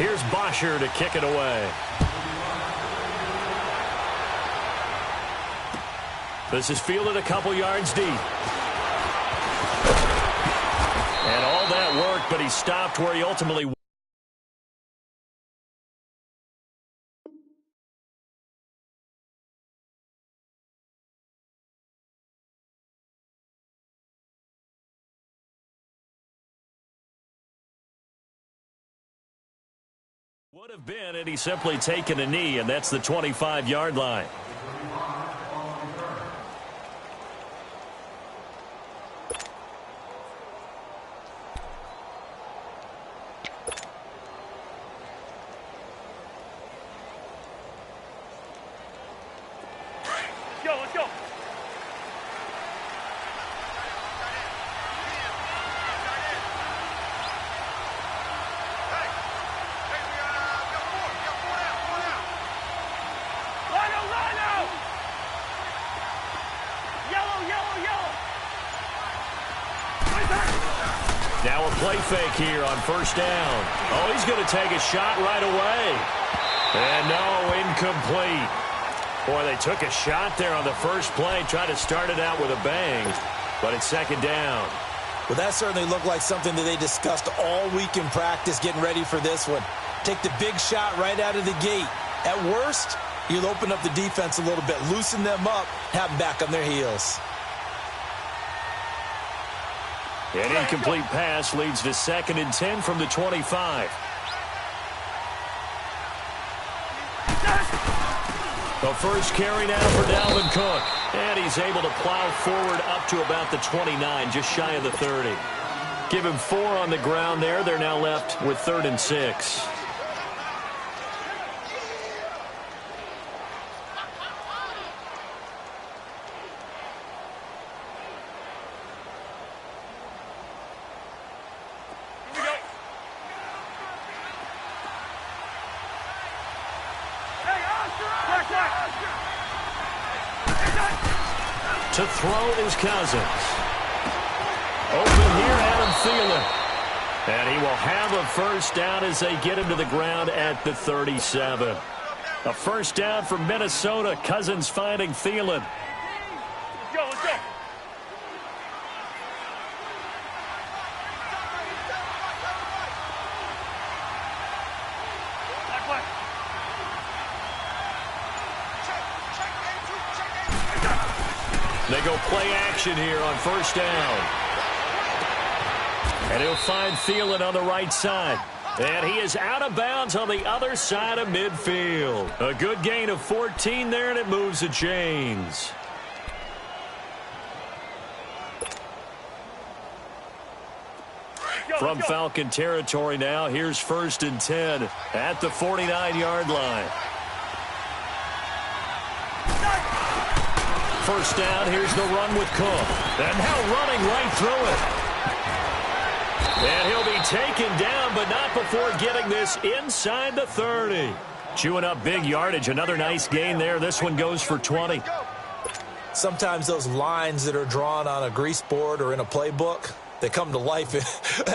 Here's Bosher to kick it away. This is fielded a couple yards deep. And all that worked, but he stopped where he ultimately would have been, and he's simply taken a knee, and that's the 25-yard line. Let's go. Now a play fake here on first down. Oh, he's going to take a shot right away. And no, incomplete. Boy, they took a shot there on the first play, tried to start it out with a bang, but it's second down. Well, that certainly looked like something that they discussed all week in practice getting ready for this one. Take the big shot right out of the gate. At worst, you'll open up the defense a little bit, loosen them up, have them back on their heels. An incomplete pass leads to 2nd and 10 from the 25. The first carry now for Dalvin Cook. And he's able to plow forward up to about the 29, just shy of the 30. Give him 4 on the ground there. They're now left with 3rd and 6. To throw is Cousins. Open here, Adam Thielen. And he will have a first down as they get him to the ground at the 37. A first down for Minnesota. Cousins finding Thielen. Let's go. They go play action here on first down. And he'll find Thielen on the right side. And he is out of bounds on the other side of midfield. A good gain of 14 there, and it moves the chains. From Falcon territory now, here's 1st and 10 at the 49-yard line. First down, here's the run with Cook. And now running right through it. And he'll be taken down, but not before getting this inside the 30. Chewing up big yardage. Another nice gain there. This one goes for 20. Sometimes those lines that are drawn on a grease board or in a playbook, they come to life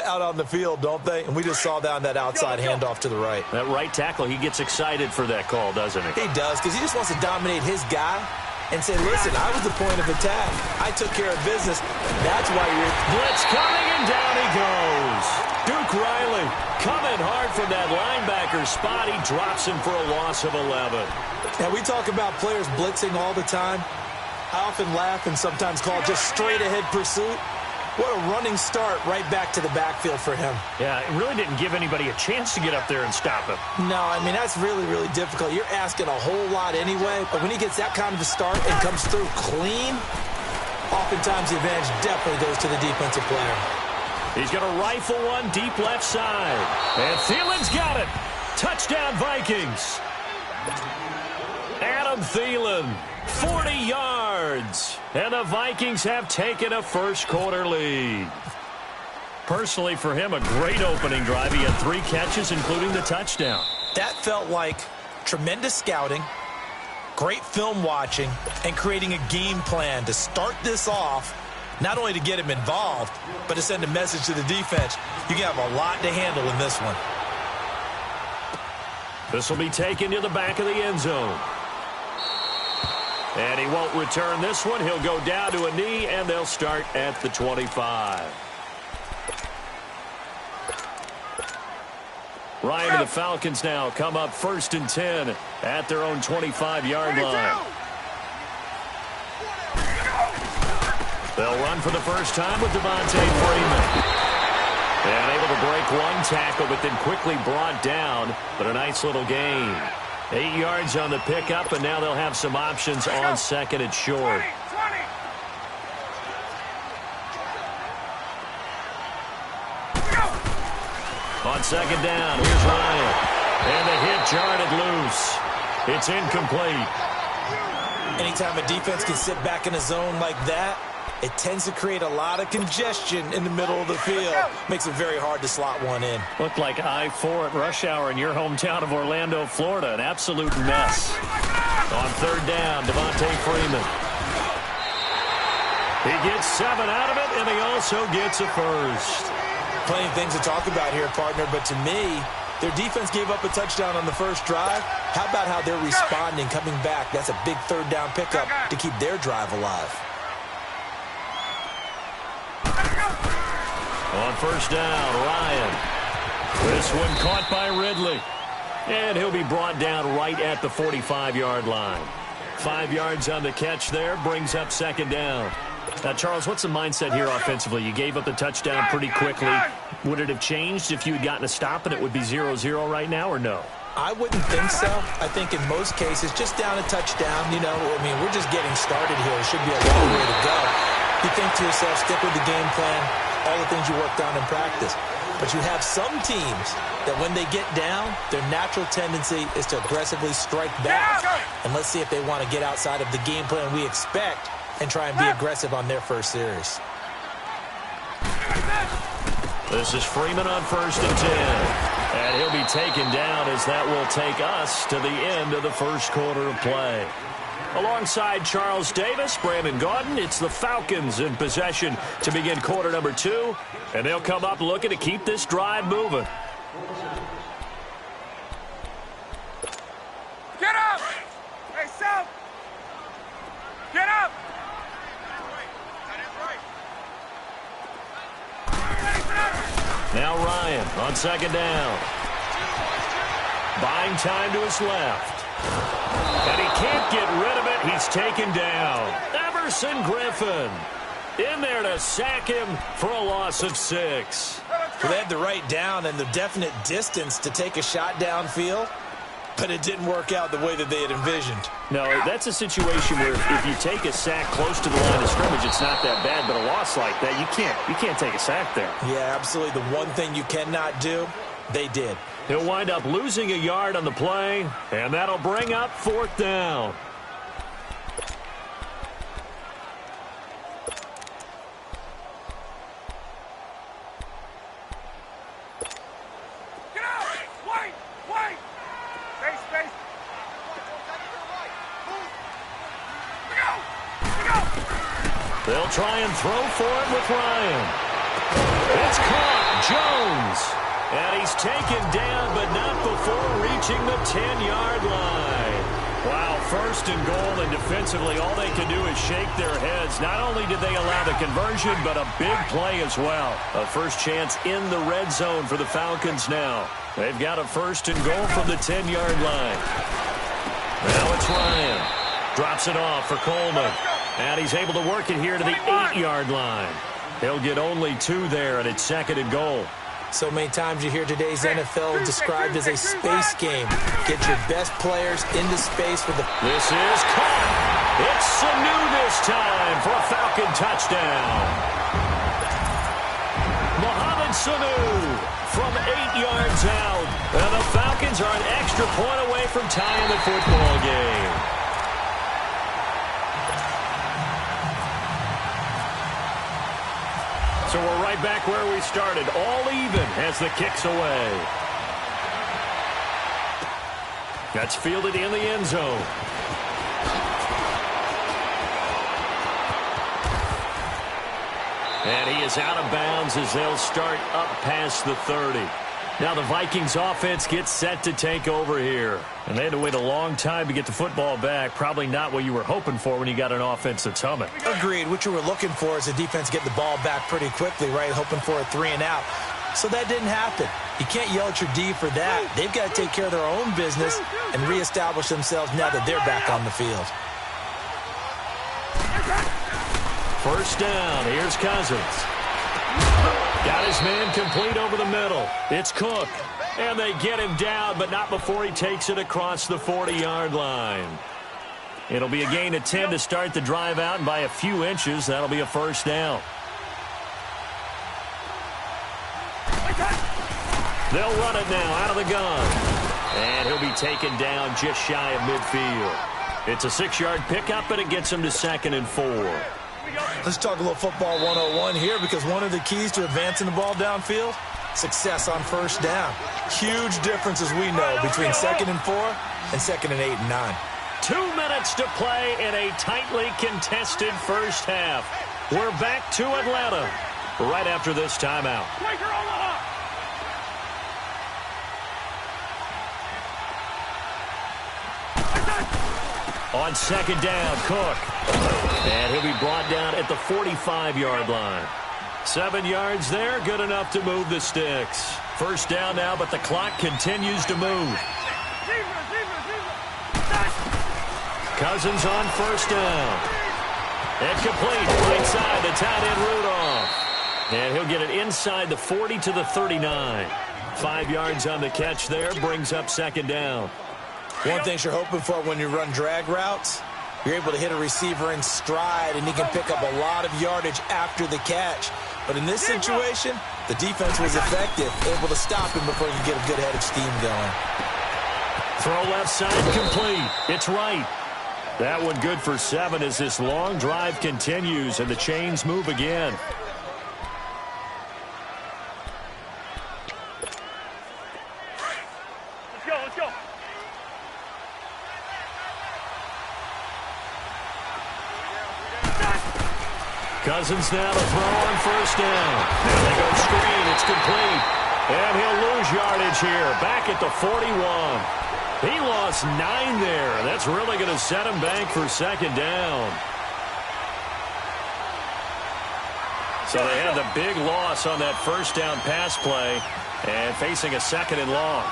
out on the field, don't they? And we just saw that on that outside handoff to the right. That right tackle, he gets excited for that call, doesn't he? He does, because he just wants to dominate his guy and say, listen, I was the point of attack. I took care of business. That's why you're... Blitz coming, and down he goes. Duke Riley coming hard from that linebacker spot. He drops him for a loss of 11. Now, we talk about players blitzing all the time. I often laugh and sometimes call it just straight-ahead pursuit. What a running start right back to the backfield for him. Yeah, it really didn't give anybody a chance to get up there and stop him. No, I mean, that's really, really difficult. You're asking a whole lot anyway, but when he gets that kind of a start and comes through clean, oftentimes the advantage definitely goes to the defensive player. He's going to rifle one deep left side. And Thielen's got it. Touchdown, Vikings. Adam Thielen, 40 yards. And the Vikings have taken a first-quarter lead. Personally, for him, a great opening drive. He had 3 catches, including the touchdown. That felt like tremendous scouting, great film watching, and creating a game plan to start this off, not only to get him involved, but to send a message to the defense. You can have a lot to handle in this one. This will be taken to the back of the end zone. And he won't return this one. He'll go down to a knee, and they'll start at the 25. Ryan and the Falcons now come up 1st and 10 at their own 25-yard line. They'll run for the first time with Devontae Freeman. And able to break one tackle, but then quickly brought down. But a nice little gain. 8 yards on the pickup, and now they'll have some options on 2nd and short. On 2nd down, here's Ryan. And the hit jarred it loose. It's incomplete. Anytime a defense can sit back in a zone like that, it tends to create a lot of congestion in the middle of the field. Makes it very hard to slot one in. Looked like I-4 at rush hour in your hometown of Orlando, Florida. An absolute mess. On 3rd down, Devontae Freeman. He gets 7 out of it, and he also gets a first. Plenty of things to talk about here, partner, but to me, their defense gave up a touchdown on the first drive. How about how they're responding, coming back? That's a big 3rd down pickup to keep their drive alive. On 1st down, Ryan. This one caught by Ridley. And he'll be brought down right at the 45-yard line. 5 yards on the catch there, brings up 2nd down. Now, Charles, what's the mindset here offensively? You gave up the touchdown pretty quickly. Would it have changed if you had gotten a stop and it would be 0-0 right now, or no? I wouldn't think so. I think in most cases, just down a touchdown, you know, I mean, we're just getting started here. It should be a long way to go. You think to yourself, stick with the game plan, all the things you worked on in practice. But you have some teams that when they get down, their natural tendency is to aggressively strike back. And let's see if they want to get outside of the game plan we expect and try and be aggressive on their first series. This is Freeman on 1st and 10. And he'll be taken down as that will take us to the end of the first quarter of play. Alongside Charles Davis, Brandon Gaudin, it's the Falcons in possession to begin quarter number 2. And they'll come up looking to keep this drive moving. Get up! Hey, South! Get up! Now Ryan on 2nd down. Buying time to his left. And he can't get rid of it. He's taken down. Everson Griffin in there to sack him for a loss of 6. Well, they had the right down and the definite distance to take a shot downfield, but it didn't work out the way that they had envisioned. No, that's a situation where if you take a sack close to the line of scrimmage, it's not that bad, but a loss like that, you can't take a sack there. Yeah, absolutely. The one thing you cannot do, they did. He'll wind up losing a yard on the play, and that'll bring up 4th down. Get out! Wait! Wait! Space, space! They'll try and throw for it with Ryan. It's caught. Jones. And he's taken down, but not before reaching the 10-yard line. Wow, 1st and goal, and defensively, all they can do is shake their heads. Not only did they allow the conversion, but a big play as well. A first chance in the red zone for the Falcons now. They've got a 1st and goal from the 10-yard line. Now it's Ryan. Drops it off for Coleman. And he's able to work it here to the 8-yard line. He'll get only 2 there, and it's 2nd and goal. So many times you hear today's NFL described as a space game. Get your best players into space for the... This is caught. It's Sanu this time for a Falcon touchdown. Mohamed Sanu from 8 yards out. And the Falcons are an extra point away from tying the football game. So we're right back where we started, all even as the kick's away. That's fielded in the end zone. And he is out of bounds as they'll start up past the 30. Now the Vikings offense gets set to take over here. And they had to wait a long time to get the football back. Probably not what you were hoping for when you got an offense that's humming. Agreed. What you were looking for is the defense get the ball back pretty quickly, right? Hoping for a 3-and-out. So that didn't happen. You can't yell at your D for that. They've got to take care of their own business and reestablish themselves now that they're back on the field. First down. Here's Cousins. Got his man complete over the middle. It's Cook. And they get him down, but not before he takes it across the 40-yard line. It'll be a gain of 10 to start the drive out, and by a few inches, that'll be a first down. They'll run it now out of the gun. And he'll be taken down just shy of midfield. It's a 6-yard pickup, and it gets him to 2nd and 4. Let's talk a little football 101 here, because one of the keys to advancing the ball downfield, success on first down. Huge difference, as we know, between 2nd and 4 and 2nd and 8 and 9. 2 minutes to play in a tightly contested first half. We're back to Atlanta right after this timeout. On 2nd down, Cook. And he'll be brought down at the 45-yard line. 7 yards there, good enough to move the sticks. First down now, but the clock continues to move. Cousins on first down. And complete, right side, the tight end Rudolph. And he'll get it inside the 40 to the 39. 5 yards on the catch there, brings up 2nd down. One thing you're hoping for when you run drag routes, you're able to hit a receiver in stride, and he can pick up a lot of yardage after the catch. But in this situation, the defense was effective, able to stop him before he could get a good head of steam going. Throw left side complete. It's right. That one good for 7 as this long drive continues and the chains move again. Let's go. Cousins now to throw on first down. There they go screen. It's complete. And he'll lose yardage here. Back at the 41. He lost 9 there. That's really going to set him back for 2nd down. So they had the big loss on that first down pass play and facing a 2nd and long.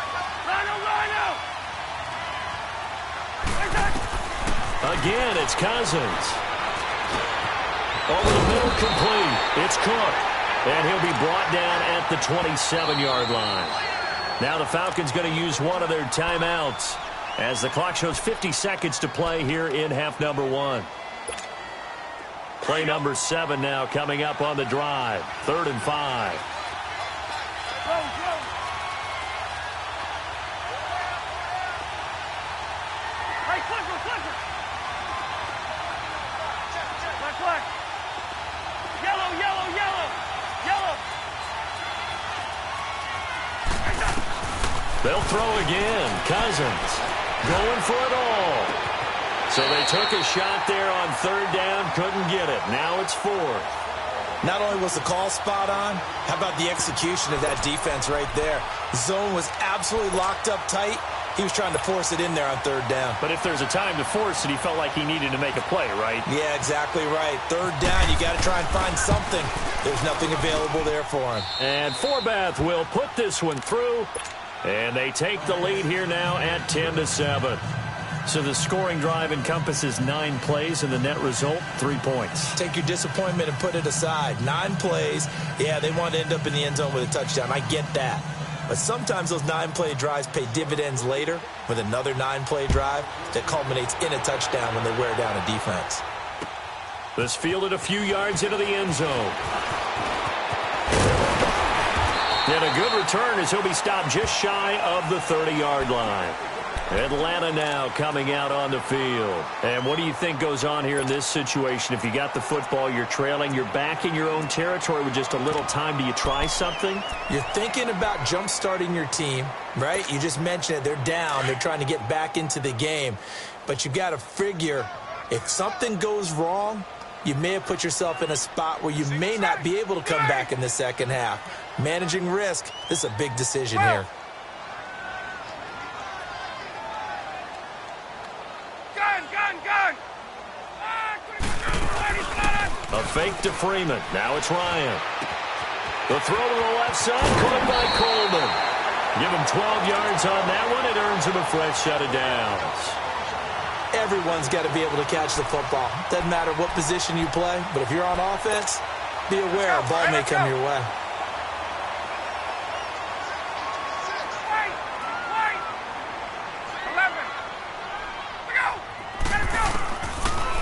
Again, it's Cousins. Over the middle, complete. It's Cook. And he'll be brought down at the 27-yard line. Now the Falcons going to use one of their timeouts as the clock shows 50 seconds to play here in half number 1. Play number 7 now coming up on the drive. 3rd and 5. They'll throw again. Cousins going for it all. So they took a shot there on 3rd down, couldn't get it. Now it's 4th. Not only was the call spot on, how about the execution of that defense right there? Zone was absolutely locked up tight. He was trying to force it in there on 3rd down. But if there's a time to force it, he felt like he needed to make a play, right? Yeah, exactly right. 3rd down, you got to try and find something. There's nothing available there for him. And Forbath will put this one through. And they take the lead here now at 10-7. So the scoring drive encompasses 9 plays, and the net result, 3 points. Take your disappointment and put it aside. 9 plays. Yeah, they want to end up in the end zone with a touchdown. I get that. But sometimes those 9-play drives pay dividends later with another 9-play drive that culminates in a touchdown when they wear down a defense. This fielded a few yards into the end zone. And a good return as he'll be stopped just shy of the 30-yard line. Atlanta now coming out on the field. And what do you think goes on here in this situation? If you got the football, you're trailing, you're back in your own territory with just a little time. Do you try something? You're thinking about jump-starting your team, right? You just mentioned it. They're down. They're trying to get back into the game. But you got to figure if something goes wrong, you may have put yourself in a spot where you may not be able to come back in the second half. Managing risk. This is a big decision here. Gun! A fake to Freeman. Now it's Ryan. The throw to the left side, caught by Coleman. Give him 12 yards on that one. It earns him a fresh set of downs. Everyone's got to be able to catch the football. Doesn't matter what position you play, but if you're on offense, be aware a ball may come your way.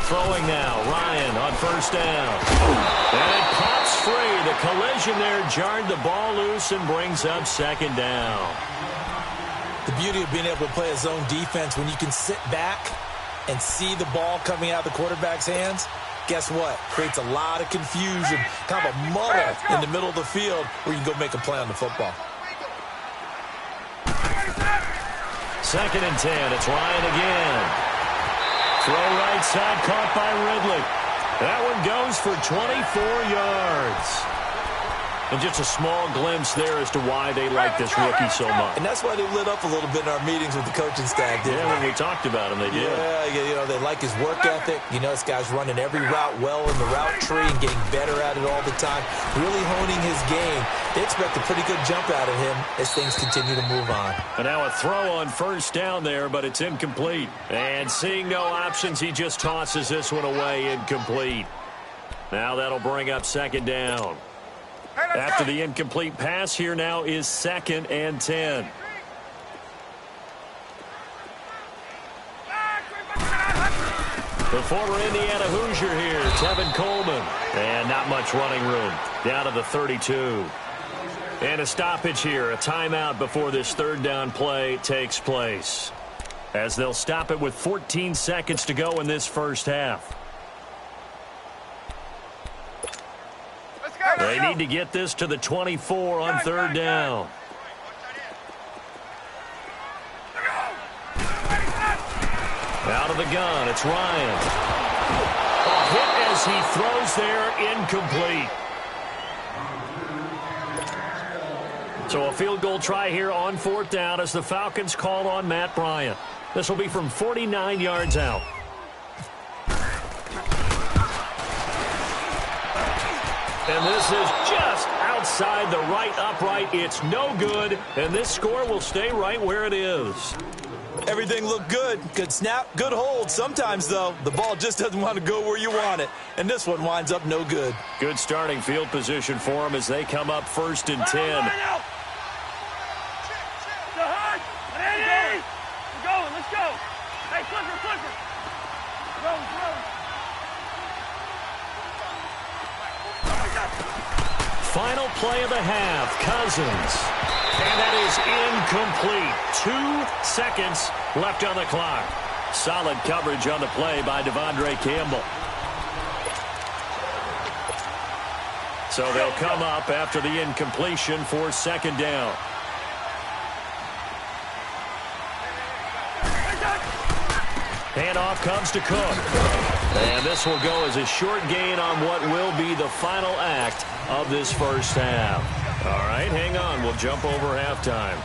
Throwing now, Ryan on first down. And it pops free. The collision there jarred the ball loose and brings up second down. The beauty of being able to play a zone defense when you can sit back and see the ball coming out of the quarterback's hands, guess what? Creates a lot of confusion, kind of a muddle in the middle of the field where you can go make a play on the football. 2nd and 10. It's Ryan again. Throw right side, caught by Ridley. That one goes for 24 yards. And just a small glimpse there as to why they like this rookie so much. And that's why they lit up a little bit in our meetings with the coaching staff, didn't they? When we talked about him, they did. Yeah, they like his work ethic. You know, this guy's running every route well in the route tree and getting better at it all the time, really honing his game. They expect a pretty good jump out of him as things continue to move on. And now a throw on first down there, but it's incomplete. And seeing no options, he just tosses this one away, incomplete. Now that'll bring up second down. After the incomplete pass, here now is 2nd and 10. The former Indiana Hoosier here, Tevin Coleman. And not much running room. Down to the 32. And a stoppage here, a timeout before this third down play takes place. As they'll stop it with 14 seconds to go in this first half. They need to get this to the 24 on third down. Out of the gun, it's Ryan. A hit as he throws there, incomplete. So a field goal try here on 4th down as the Falcons call on Matt Bryant. This will be from 49 yards out. And this is just outside the right upright. It's no good, and this score will stay right where it is. Everything looked good. Good snap, good hold. Sometimes, though, the ball just doesn't want to go where you want it, and this one winds up no good. Good starting field position for them as they come up 1st and 10. We're going. Let's go. Hey, Clipper. Go. Final play of the half, Cousins. And that is incomplete. 2 seconds left on the clock. Solid coverage on the play by Devondre Campbell. So they'll come up after the incompletion for second down. Handoff comes to Cook. And this will go as a short gain on what will be the final act of this first half. All right, hang on. We'll jump over halftime.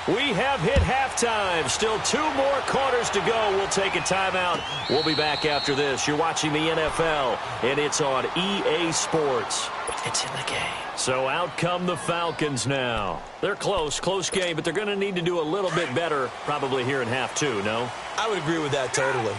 We have hit halftime. Still 2 more quarters to go. We'll take a timeout. We'll be back after this. You're watching the NFL, and it's on EA Sports. It's in the game. So out come the Falcons now. They're close game, but they're going to need to do a little bit better probably here in half 2, no? I would agree with that totally.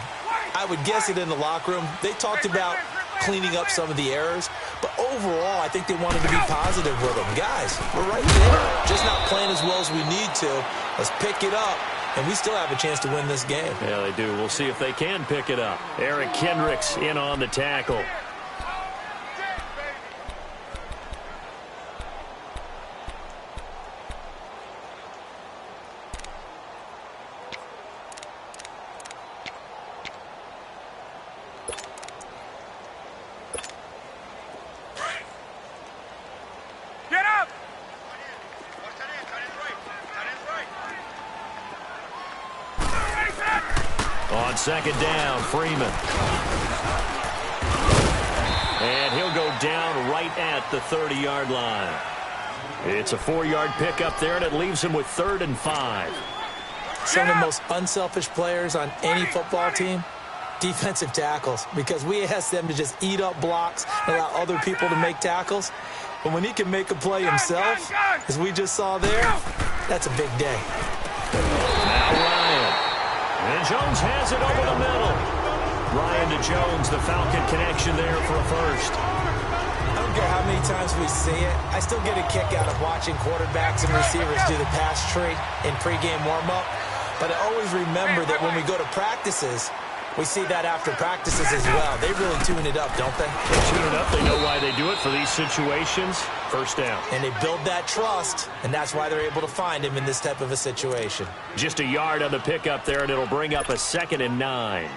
I would guess it in the locker room. They talked about cleaning up some of the errors, but overall, I think they wanted to be positive with them. Guys, we're right there. Just not playing as well as we need to. Let's pick it up, and we still have a chance to win this game. Yeah, they do. We'll see if they can pick it up. Eric Kendricks in on the tackle. On second down, Freeman. And he'll go down right at the 30-yard line. It's a 4-yard pickup there, and it leaves him with 3rd and 5. Some of the most unselfish players on any football team, defensive tackles, because we ask them to just eat up blocks and allow other people to make tackles. But when he can make a play himself, as we just saw there, that's a big day. Now Ryan. And Jones has it over the middle. Ryan to Jones, the Falcon connection there for a first. I don't care how many times we see it. I still get a kick out of watching quarterbacks and receivers do the pass tree in pregame warm-up. But I always remember that when we go to practices, we see that after practices as well. They really tune it up, don't they? They tune it up. They know why they do it for these situations. First down. And they build that trust, and that's why they're able to find him in this type of a situation. Just a yard on the pickup there, and it'll bring up a 2nd and 9.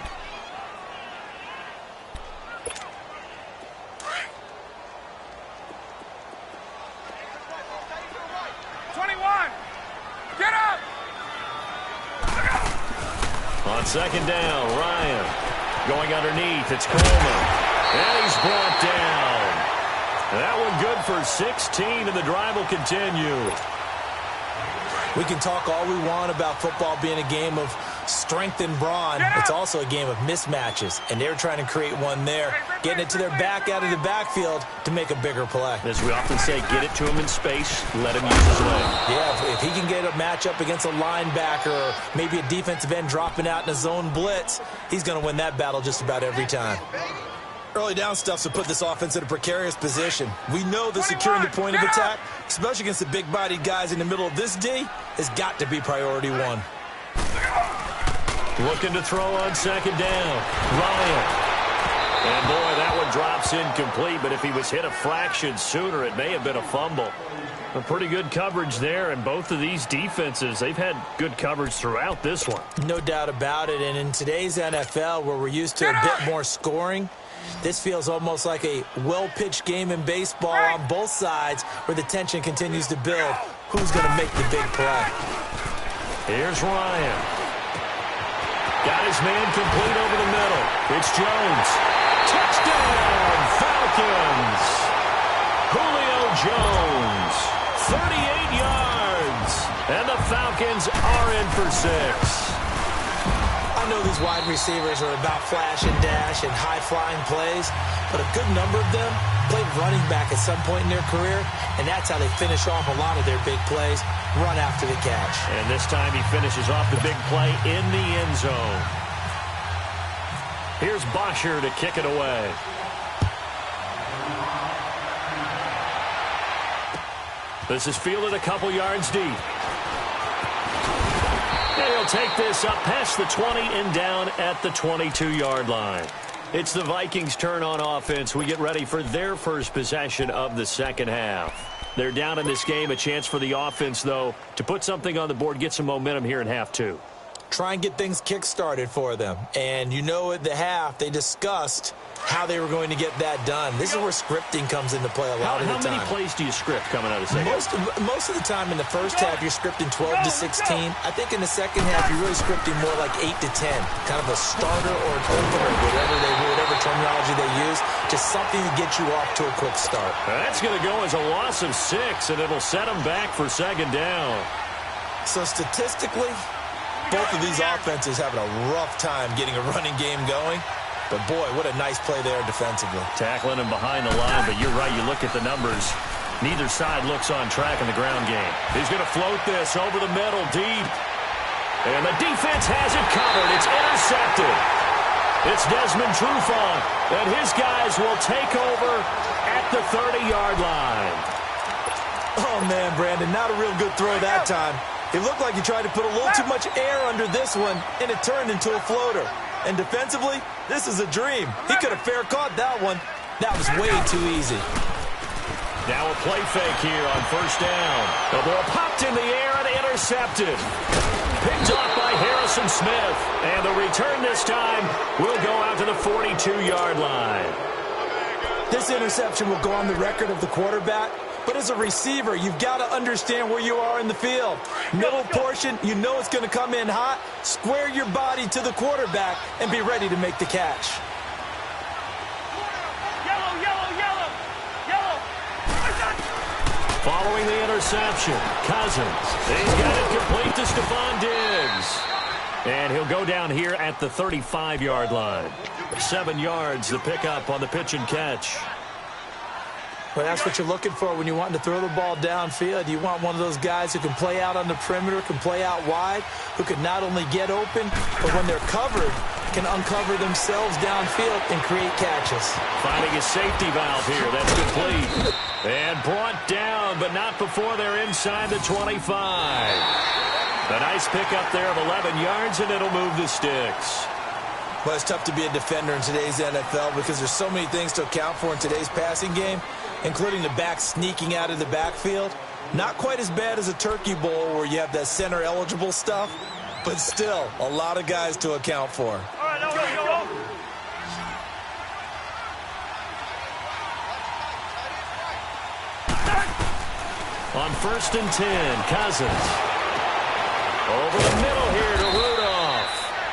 On 2nd down, Ryan going underneath. It's Coleman. And he's brought down. That one good for 16, and the drive will continue. We can talk all we want about football being a game of strength and brawn. It's also a game of mismatches, and they're trying to create one there, getting it to their back out of the backfield to make a bigger play. As we often say, get it to him in space, let him use his leg. Yeah, if he can get a matchup against a linebacker or maybe a defensive end dropping out in a zone blitz, he's going to win that battle just about every time. Early down stuffs will put this offense in a precarious position. We know that securing the point of attack, especially against the big-bodied guys in the middle of this D, has got to be priority one. Looking to throw on 2nd down. Ryan. And, boy, that one drops incomplete, but if he was hit a fraction sooner, it may have been a fumble. A pretty good coverage there, and both of these defenses, they've had good coverage throughout this one. No doubt about it, and in today's NFL, where we're used to a bit more scoring, this feels almost like a well-pitched game in baseball on both sides where the tension continues to build. Who's going to make the big play? Here's Ryan. Got his man complete over the middle. It's Jones. Touchdown, Falcons. Julio Jones, 38 yards. And the Falcons are in for 6. I know these wide receivers are about flash and dash and high-flying plays, but a good number of them played running back at some point in their career, and that's how they finish off a lot of their big plays, run after the catch. And this time he finishes off the big play in the end zone. Here's Bosher to kick it away. This is fielded a couple yards deep. And he'll take this up past the 20 and down at the 22-yard line. It's the Vikings' turn on offense. We get ready for their first possession of the second half. They're down in this game. A chance for the offense, though, to put something on the board, get some momentum here in half 2. Try and get things kick-started for them. And you know at the half, they discussed how they were going to get that done. This is where scripting comes into play a lot of the time. How many plays do you script coming out of the second? Most of the time in the first half, you're scripting 12 to 16. I think in the second half, you're really scripting more like 8 to 10. Kind of a starter or an opener, whatever terminology they use. Just something to get you off to a quick start. That's going to go as a loss of 6, and it'll set them back for 2nd down. So statistically, both of these offenses having a rough time getting a running game going. But, boy, what a nice play there defensively. Tackling him behind the line, but you're right. You look at the numbers. Neither side looks on track in the ground game. He's going to float this over the middle deep. And the defense has it covered. It's intercepted. It's Desmond Trufant, and his guys will take over at the 30-yard line. Oh, man, Brandon, not a real good throw that time. It looked like he tried to put a little too much air under this one, and it turned into a floater. And defensively, this is a dream. He could have fair caught that one. That was way too easy. Now a play fake here on 1st down. The ball popped in the air and intercepted. Picked off by Harrison Smith. And the return this time will go out to the 42-yard line. This interception will go on the record of the quarterback. But as a receiver, you've got to understand where you are in the field. Middle portion, you know it's going to come in hot. Square your body to the quarterback and be ready to make the catch. Yellow, yellow, yellow, yellow. Following the interception, Cousins. He's got it complete to Stephon Diggs. And he'll go down here at the 35-yard line. 7 yards, the pickup on the pitch and catch. Well, that's what you're looking for when you're wanting to throw the ball downfield. You want one of those guys who can play out on the perimeter, can play out wide, who can not only get open, but when they're covered, can uncover themselves downfield and create catches. Finding a safety valve here. That's complete. And brought down, but not before they're inside the 25. A nice pickup there of 11 yards, and it'll move the sticks. Well, it's tough to be a defender in today's NFL because there's so many things to account for in today's passing game, including the back sneaking out of the backfield. Not quite as bad as a turkey bowl where you have that center-eligible stuff, but still a lot of guys to account for. All right, go. On 1st and 10, Cousins. Over the middle here to Rudolph.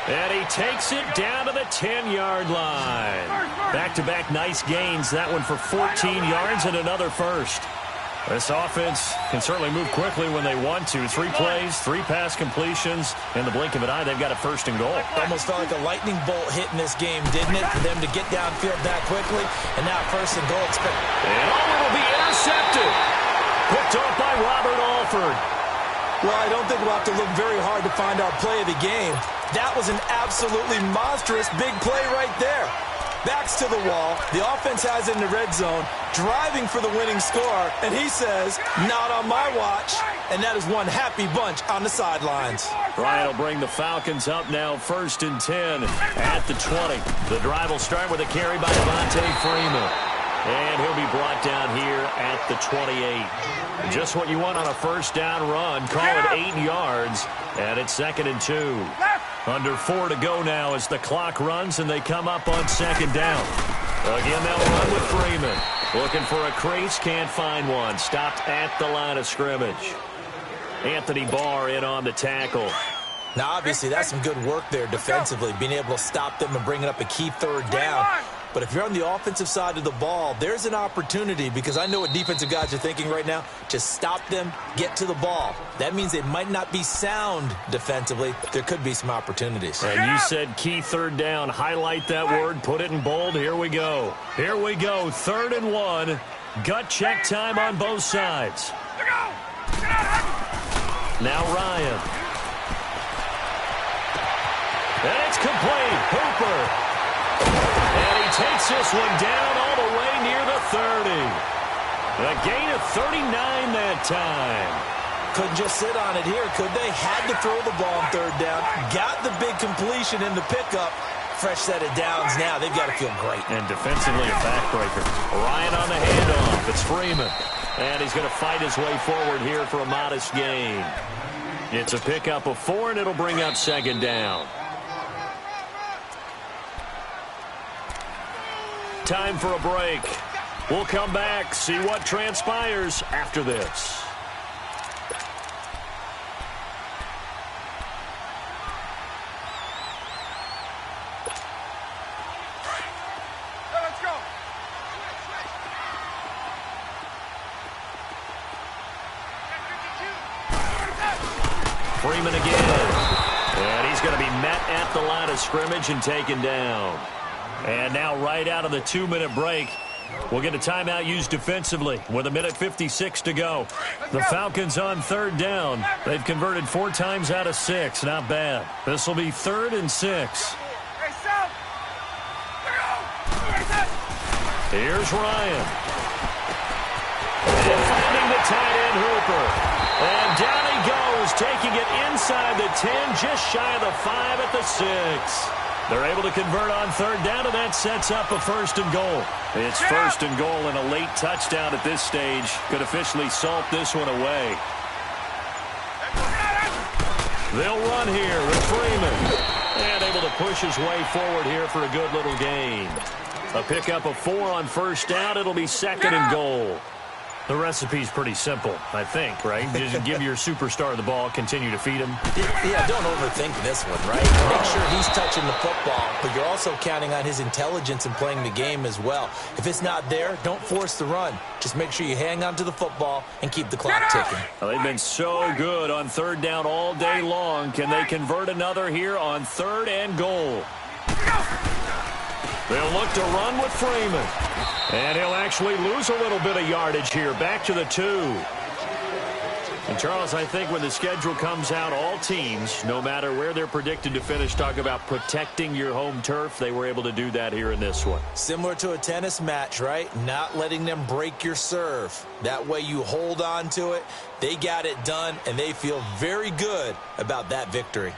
And he takes it down to the 10-yard line. Back-to-back nice gains. That one for 14 yards and another first. This offense can certainly move quickly when they want to. 3 plays, 3 pass completions. In the blink of an eye, they've got a 1st and goal. Almost felt like a lightning bolt hit in this game, didn't it? For them to get downfield that quickly. And now 1st and goal. And it'll be intercepted. Picked off by Robert Alford. Well, I don't think we'll have to look very hard to find our play of the game. That was an absolutely monstrous big play right there. Backs to the wall. The offense has it in the red zone, driving for the winning score. And he says, not on my watch. And that is one happy bunch on the sidelines. Bryant will bring the Falcons up now, 1st and 10 at the 20. The drive will start with a carry by Devontae Freeman. And he'll be brought down here at the 28. Just what you want on a 1st down run. Call it 8 yards. And it's 2nd and 2. Under 4 to go now as the clock runs and they come up on 2nd down. Again, they'll run with Freeman. Looking for a crease, can't find one. Stopped at the line of scrimmage. Anthony Barr in on the tackle. Now, obviously, that's some good work there defensively, being able to stop them and bringing up a key 3rd down. But if you're on the offensive side of the ball, there's an opportunity, because I know what defensive guys are thinking right now, to stop them, get to the ball. That means they might not be sound defensively. There could be some opportunities. And you said key 3rd down. Highlight that word. Put it in bold. Here we go. Here we go. 3rd and 1. Gut check time on both sides. Now Ryan. And it's complete. Hooper. And he takes this one down all the way near the 30. A gain of 39 that time. Couldn't just sit on it here, could they? Had to throw the ball on 3rd down. Got the big completion in the pickup. Fresh set of downs now. They've got to feel great. And defensively a backbreaker. Ryan on the handoff. It's Freeman. And he's going to fight his way forward here for a modest gain. It's a pickup of 4, and it'll bring up 2nd down. Time for a break. We'll come back, see what transpires after this. Let's go. Freeman again. And he's going to be met at the line of scrimmage and taken down. And now right out of the 2-minute break, we'll get a timeout used defensively with 1:56 to go. The Falcons on 3rd down. They've converted 4 times out of 6. Not bad. This will be 3rd and 6. Here's Ryan. And finding the tight end Hooper. And down he goes, taking it inside the 10, just shy of the 5 at the 6. They're able to convert on 3rd down, and that sets up a 1st and goal. It's 1st and goal, and a late touchdown at this stage could officially salt this one away. They'll run here with Freeman. And able to push his way forward here for a good little gain. A pickup of 4 on 1st down. It'll be 2nd and goal. The recipe's pretty simple, I think, right? Just give your superstar the ball, continue to feed him. Yeah, don't overthink this one, right? Make sure he's touching the football, but you're also counting on his intelligence in playing the game as well. If it's not there, don't force the run. Just make sure you hang on to the football and keep the clock ticking. Well, they've been so good on third down all day long. Can they convert another here on 3rd and goal? They'll look to run with Freeman. And he'll actually lose a little bit of yardage here. Back to the 2. And, Charles, I think when the schedule comes out, all teams, no matter where they're predicted to finish, talk about protecting your home turf. They were able to do that here in this one. Similar to a tennis match, right? Not letting them break your serve. That way you hold on to it. They got it done, and they feel very good about that victory.